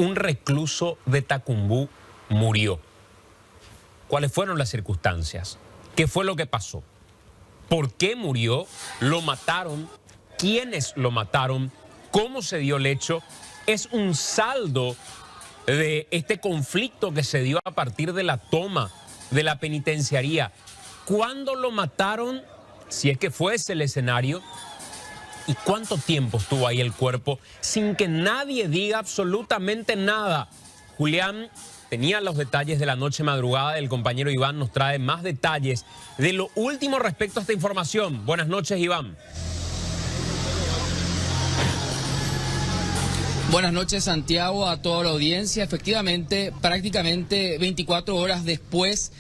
Un recluso de Tacumbú murió. ¿Cuáles fueron las circunstancias? ¿Qué fue lo que pasó? ¿Por qué murió? ¿Lo mataron? ¿Quiénes lo mataron? ¿Cómo se dio el hecho? Es un saldo de este conflicto que se dio a partir de la toma de la penitenciaría. ¿Cuándo lo mataron? Si es que fue ese el escenario. ¿Y cuánto tiempo estuvo ahí el cuerpo sin que nadie diga absolutamente nada? Julián tenía los detalles de la noche madrugada. El compañero Iván nos trae más detalles de lo último respecto a esta información. Buenas noches, Iván. Buenas noches, Santiago, a toda la audiencia. Efectivamente, prácticamente 24 horas después,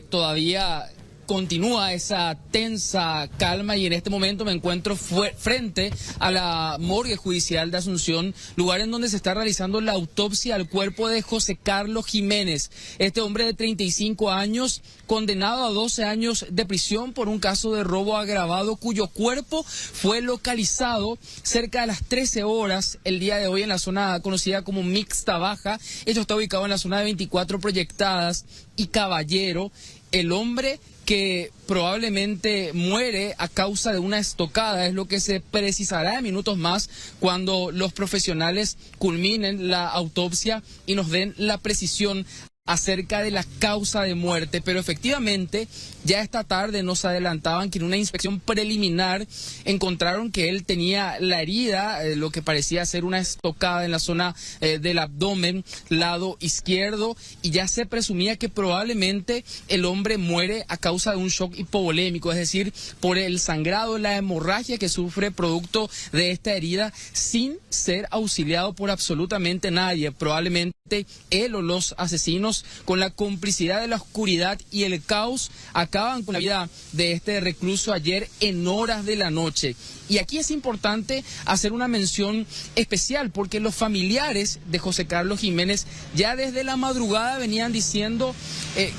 todavía continúa esa tensa calma y en este momento me encuentro frente a la morgue judicial de Asunción, lugar en donde se está realizando la autopsia al cuerpo de José Carlos Jiménez, este hombre de 35 años, condenado a 12 años de prisión por un caso de robo agravado, cuyo cuerpo fue localizado cerca de las 13 horas el día de hoy en la zona conocida como Mixta Baja. Esto está ubicado en la zona de 24 Proyectadas y Caballero. El hombre que probablemente muere a causa de una estocada es lo que se precisará en minutos más cuando los profesionales culminen la autopsia y nos den la precisión acerca de la causa de muerte. Pero efectivamente ya esta tarde nos adelantaban que en una inspección preliminar encontraron que él tenía la herida, lo que parecía ser una estocada en la zona del abdomen, lado izquierdo, y ya se presumía que probablemente el hombre muere a causa de un shock hipovolémico, es decir, por el sangrado, la hemorragia que sufre producto de esta herida sin ser auxiliado por absolutamente nadie. Probablemente él o los asesinos, con la complicidad de la oscuridad y el caos, acaban con la vida de este recluso ayer en horas de la noche. Y aquí es importante hacer una mención especial porque los familiares de José Carlos Jiménez ya desde la madrugada venían diciendo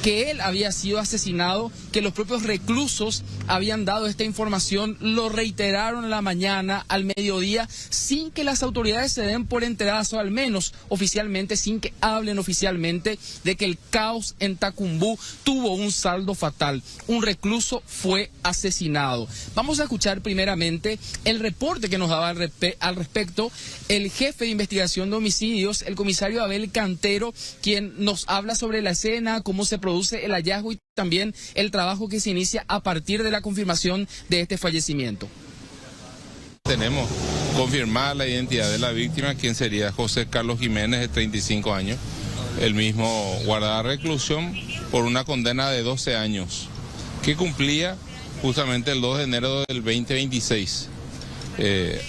que él había sido asesinado, que los propios reclusos habían dado esta información, lo reiteraron en la mañana, al mediodía, sin que las autoridades se den por enteradas, o al menos oficialmente, sin que hablen oficialmente de que el caos en Tacumbú tuvo un saldo fatal. Un recluso fue asesinado. Vamos a escuchar primeramente el reporte que nos daba al respecto el jefe de investigación de homicidios, el comisario Abel Cantero, quien nos habla sobre la escena, cómo se produce el hallazgo y también el trabajo que se inicia a partir de la confirmación de este fallecimiento. Tenemos confirmada la identidad de la víctima, quien sería José Carlos Jiménez, de 35 años. El mismo guardaba reclusión por una condena de 12 años, que cumplía justamente el 2 de enero del 2026.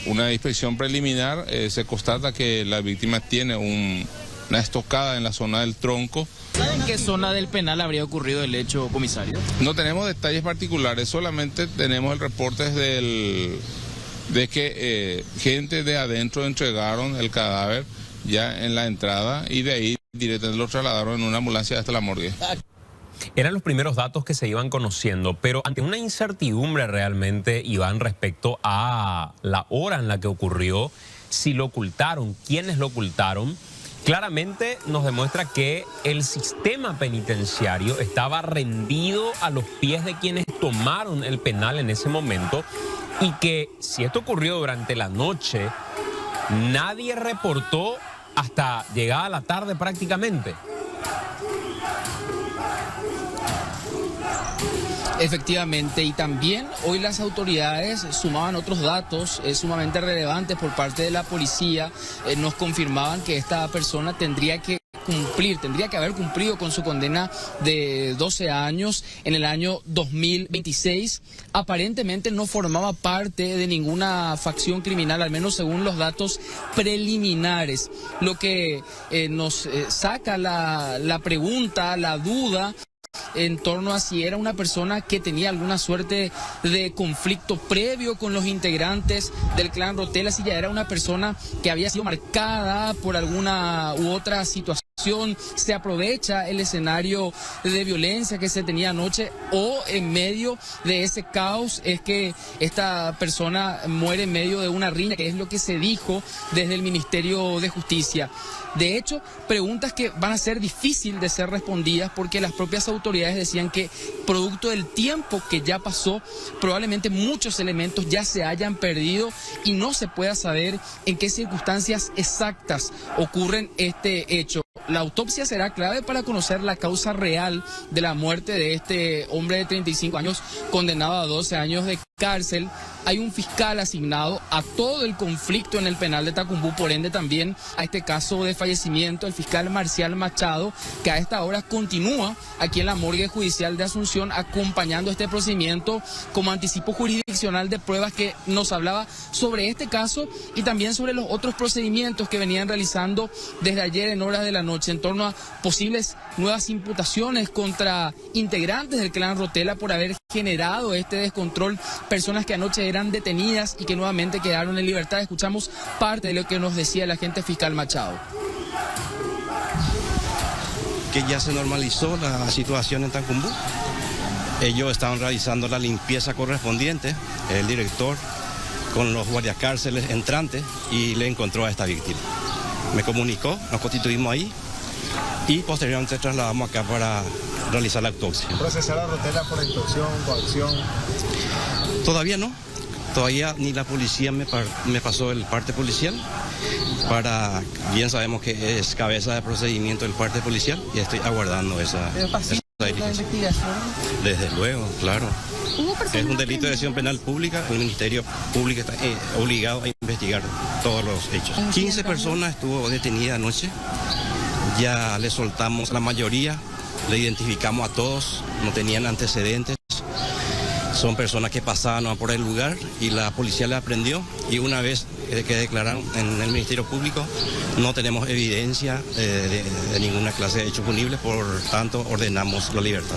Una inspección preliminar se constata que la víctima tiene una estocada en la zona del tronco. ¿En qué zona del penal habría ocurrido el hecho, comisario? No tenemos detalles particulares, solamente tenemos el reporte de que gente de adentro entregaron el cadáver ya en la entrada y de ahí directamente lo trasladaron en una ambulancia hasta la morgue. Eran los primeros datos que se iban conociendo, pero ante una incertidumbre realmente, Iván, respecto a la hora en la que ocurrió, si lo ocultaron, quiénes lo ocultaron, claramente nos demuestra que el sistema penitenciario estaba rendido a los pies de quienes tomaron el penal en ese momento y que si esto ocurrió durante la noche, nadie reportó hasta llegada la tarde prácticamente. Efectivamente, y también hoy las autoridades sumaban otros datos sumamente relevantes por parte de la policía. Nos confirmaban que esta persona tendría que haber cumplido con su condena de 12 años en el año 2026. Aparentemente no formaba parte de ninguna facción criminal, al menos según los datos preliminares. Lo que nos saca la pregunta, la duda en torno a si era una persona que tenía alguna suerte de conflicto previo con los integrantes del clan Rotela, si ya era una persona que había sido marcada por alguna u otra situación se aprovecha el escenario de violencia que se tenía anoche, o en medio de ese caos es que esta persona muere en medio de una riña, que es lo que se dijo desde el Ministerio de Justicia. De hecho, preguntas que van a ser difíciles de ser respondidas porque las propias autoridades decían que producto del tiempo que ya pasó, probablemente muchos elementos ya se hayan perdido y no se pueda saber en qué circunstancias exactas ocurren este hecho. La autopsia será clave para conocer la causa real de la muerte de este hombre de 35 años condenado a 12 años de cárcel. Hay un fiscal asignado a todo el conflicto en el penal de Tacumbú, por ende también a este caso de fallecimiento, el fiscal Marcial Machado, que a esta hora continúa aquí en la morgue judicial de Asunción acompañando este procedimiento como anticipo jurisdiccional de pruebas, que nos hablaba sobre este caso y también sobre los otros procedimientos que venían realizando desde ayer en horas de la noche en torno a posibles nuevas imputaciones contra integrantes del clan Rotela por haber generado este descontrol, personas que anoche eran detenidas y que nuevamente quedaron en libertad. Escuchamos parte de lo que nos decía el agente fiscal Machado. Que ya se normalizó la situación en Tacumbú. Ellos estaban realizando la limpieza correspondiente, el director con los guardiacárceles entrantes, y le encontró a esta víctima. Me comunicó, nos constituimos ahí y posteriormente trasladamos acá para realizar la autopsia. ¿Procesar a Rotela por extorsión, coacción? Todavía no, todavía ni la policía me pasó el parte policial. Bien sabemos que es cabeza de procedimiento del parte policial y estoy aguardando esa investigación. Desde luego, claro. Es un delito de acción penal pública, el Ministerio Público está obligado a investigar todos los hechos. 15 personas estuvo detenida anoche, ya le soltamos la mayoría, le identificamos a todos, no tenían antecedentes. Son personas que pasaban por el lugar y la policía le aprendió, y una vez que declararon en el Ministerio Público no tenemos evidencia de ninguna clase de hecho punible, por tanto ordenamos la libertad.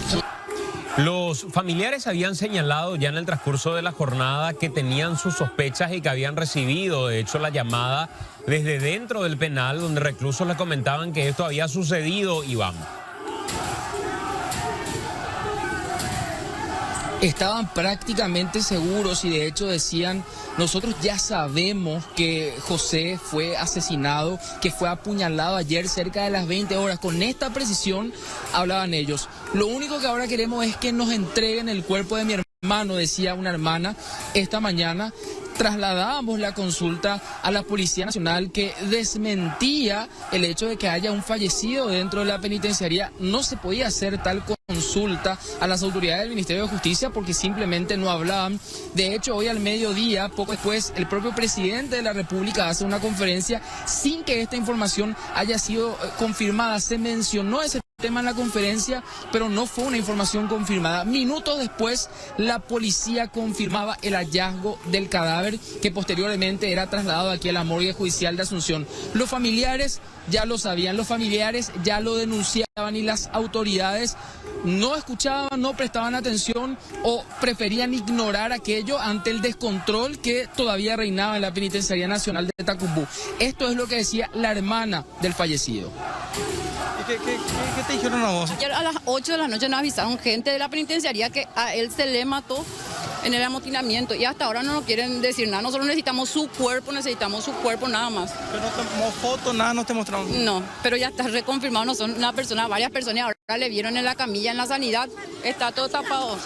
Los familiares habían señalado ya en el transcurso de la jornada que tenían sus sospechas y que habían recibido, de hecho, la llamada desde dentro del penal, donde reclusos les comentaban que esto había sucedido, Iván. Estaban prácticamente seguros y de hecho decían: nosotros ya sabemos que José fue asesinado, que fue apuñalado ayer cerca de las 20 horas. Con esta precisión hablaban ellos. Lo único que ahora queremos es que nos entreguen el cuerpo de mi hermano, decía una hermana esta mañana. Trasladábamos la consulta a la Policía Nacional, que desmentía el hecho de que haya un fallecido dentro de la penitenciaría. No se podía hacer tal consulta a las autoridades del Ministerio de Justicia porque simplemente no hablaban. De hecho, hoy al mediodía, poco después, el propio presidente de la República hace una conferencia sin que esta información haya sido confirmada. Se mencionó ese tema en la conferencia, pero no fue una información confirmada. Minutos después, la policía confirmaba el hallazgo del cadáver, que posteriormente era trasladado aquí a la morgue judicial de Asunción. Los familiares ya lo sabían, los familiares ya lo denunciaban y las autoridades no escuchaban, no prestaban atención o preferían ignorar aquello ante el descontrol que todavía reinaba en la Penitenciaría Nacional de Tacumbú. Esto es lo que decía la hermana del fallecido. ¿Qué te dijeron a vos? Ayer a las 8 de la noche nos avisaron gente de la penitenciaría que a él se le mató en el amotinamiento y hasta ahora no nos quieren decir nada. Nosotros necesitamos su cuerpo nada más. Pero no te tomó foto, nada, no te mostraron. No, pero ya está reconfirmado, no son una persona, varias personas ahora le vieron en la camilla en la sanidad, está todo tapado.